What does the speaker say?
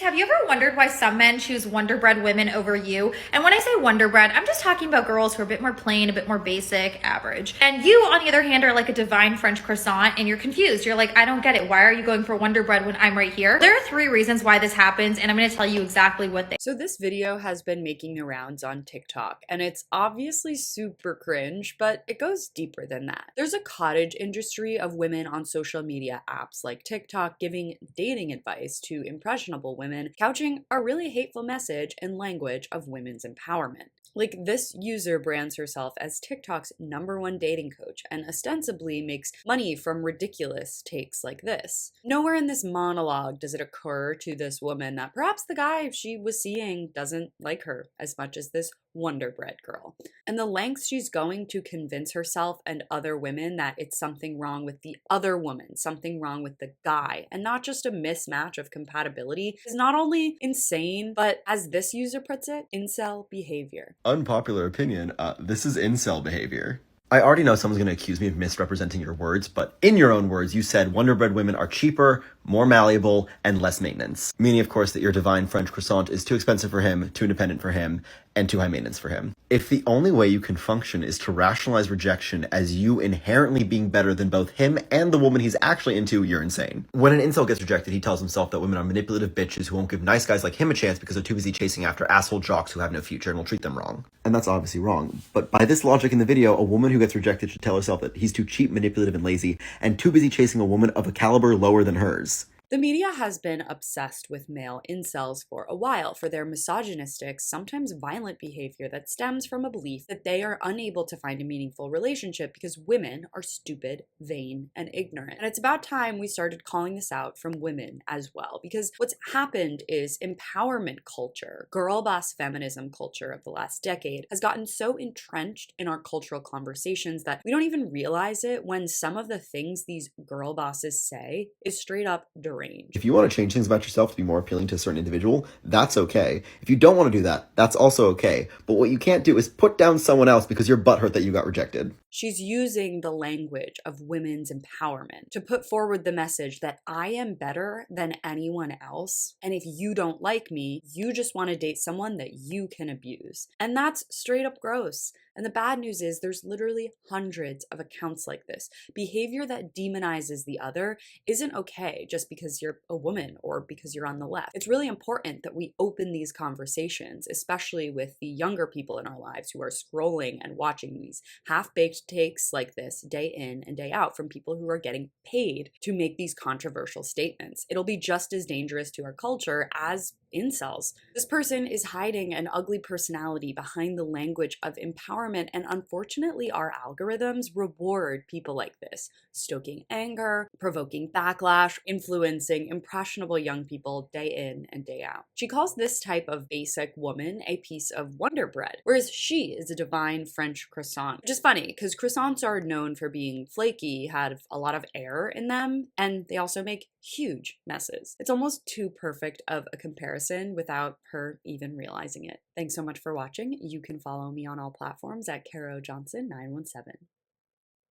Ladies, have you ever wondered why some men choose Wonder Bread women over you? And when I say Wonder Bread, I'm just talking about girls who are a bit more plain, a bit more basic, average. And you, on the other hand, are like a divine French croissant and you're confused. You're like, I don't get it. Why are you going for Wonder Bread when I'm right here? There are 3 reasons why this happens, and I'm going to tell you exactly what they. So this video has been making the rounds on TikTok, and it's obviously super cringe, but it goes deeper than that. There's a cottage industry of women on social media apps like TikTok giving dating advice to impressionable women, couching a really hateful message in language of women's empowerment. Like, this user brands herself as TikTok's #1 dating coach and ostensibly makes money from ridiculous takes like this. Nowhere in this monologue does it occur to this woman that perhaps the guy she was seeing doesn't like her as much as this Wonder Bread girl. And the lengths she's going to convince herself and other women that it's something wrong with the other woman, something wrong with the guy, and not just a mismatch of compatibility is not only insane, but as this user puts it, incel behavior. Unpopular opinion, this is incel behavior. I already know someone's going to accuse me of misrepresenting your words, but in your own words, you said Wonder Bread women are cheaper, more malleable, and less maintenance. Meaning, of course, that your divine French croissant is too expensive for him, too independent for him, and too high maintenance for him. If the only way you can function is to rationalize rejection as you inherently being better than both him and the woman he's actually into, you're insane. When an incel gets rejected, he tells himself that women are manipulative bitches who won't give nice guys like him a chance because they're too busy chasing after asshole jocks who have no future and will treat them wrong. And that's obviously wrong. But by this logic in the video, a woman who gets rejected should tell herself that he's too cheap, manipulative, and lazy, and too busy chasing a woman of a caliber lower than hers. The media has been obsessed with male incels for a while for their misogynistic, sometimes violent behavior that stems from a belief that they are unable to find a meaningful relationship because women are stupid, vain, and ignorant. And it's about time we started calling this out from women as well, because what's happened is empowerment culture, girl boss feminism culture of the last decade has gotten so entrenched in our cultural conversations that we don't even realize it when some of the things these girl bosses say is straight up deranged. If you want to change things about yourself to be more appealing to a certain individual, that's okay. If you don't want to do that, that's also okay. But what you can't do is put down someone else because you're butthurt that you got rejected. She's using the language of women's empowerment to put forward the message that I am better than anyone else. And if you don't like me, you just want to date someone that you can abuse. And that's straight up gross. And the bad news is there's literally hundreds of accounts like this. Behavior that demonizes the other isn't okay just because you're a woman or because you're on the left. It's really important that we open these conversations, especially with the younger people in our lives who are scrolling and watching these half-baked takes like this day in and day out from people who are getting paid to make these controversial statements. It'll be just as dangerous to our culture as incels. This person is hiding an ugly personality behind the language of empowerment, and unfortunately our algorithms reward people like this, stoking anger, provoking backlash, influencing impressionable young people day in and day out. She calls this type of basic woman a piece of Wonder Bread, whereas she is a divine French croissant, which is funny because croissants are known for being flaky, have a lot of air in them, and they also make huge messes. It's almost too perfect of a comparison without her even realizing it. Thanks so much for watching. You can follow me on all platforms at Caro Johnson 917.